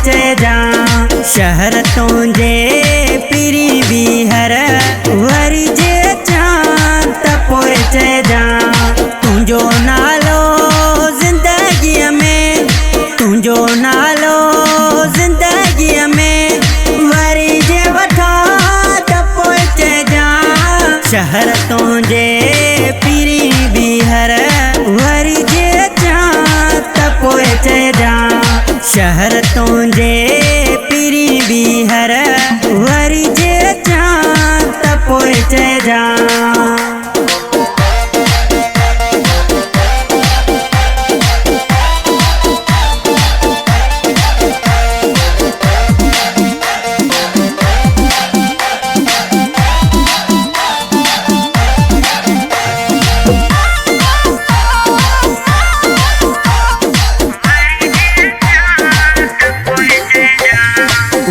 चे जा शहर तुझे पीरी बीहर वरी जे चांद पोए चे जा तुझो नालो जिंदगी में तुझो नालो जिंदगी में वरी जे वठा पोए चे जा शहर तुझे पीरी बीहर वरी जे चांद पोए चे जा शहर तुझे पीरी बीहर वरी जे चांद पोए चे जा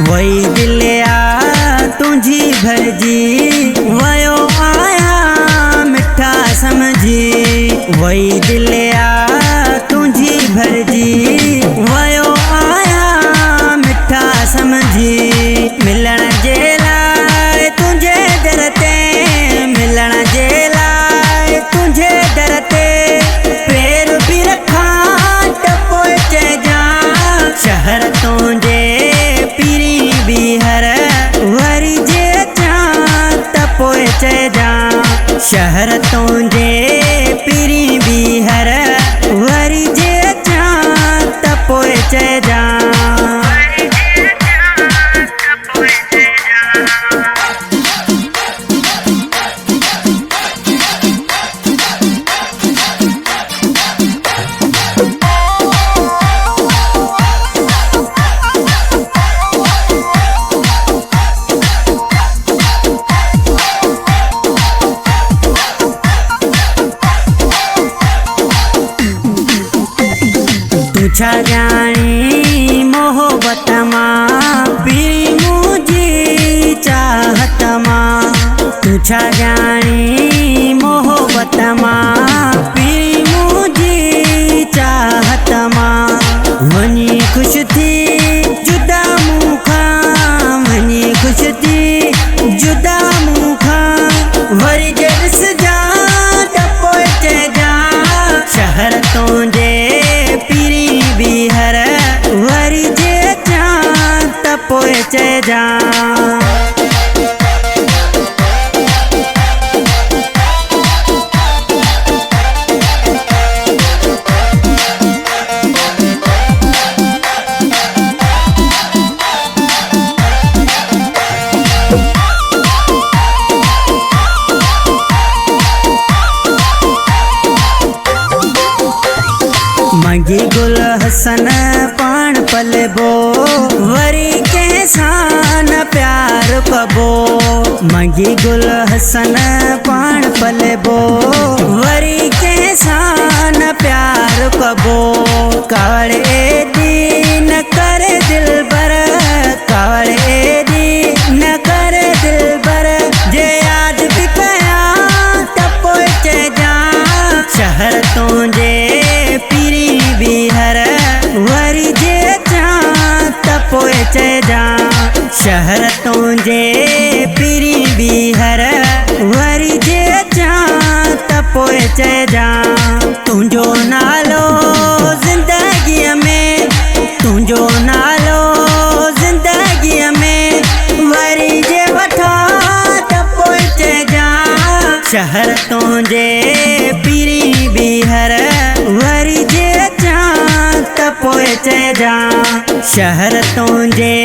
वही दिलिया तुझी भरजी वयो आया मिठा समझी वही दिलिया तुझी भरजी वयो आया मिठा समझी मिलण जे लाइ तुझे दर ते मिलण जे लाइ तुझे दर ते पैर भी रखा पोए चे जा शहर तुझे बीहर वरी जे चांद पोए चे जा शहर तुझे पीरी बीहर वरी जे चांद पोए चे जा तुझा जानी मोहब्बत मां पीरी मुझी चाहत मां तुझा जानी मोहब्बत मां पीरी मुझी चाहत मां वनी खुश थी जुदा मुखा वनी खुश थी जुदा मुखा वरी जस जा पोए चे जा शहर तुझे पीरी बीहर वरी जे चांद पोए चे जा मगी गुल हसन पान पलबो वरी कैसान प्यार कबो मगी गुल हसन पान पलबो वरी कैसान प्यार कबो कावड़े दी न कर दिल बर कावड़े दी न कर दिल बर जे आज भी कया पोए चे जा शहर तुझे पीरी बीहर वरी जे चांद पोए चे जा शहर तुझे पीरी बीहर वरी जे चांद पोए चे जा तुझो नालो जिंदगी में तुझो नालो जिंदगी में वरी जे वठा पोए चे जा शहर तुझे पीरी बीहर वरी जे चांद पोए चे जा शहर तुझे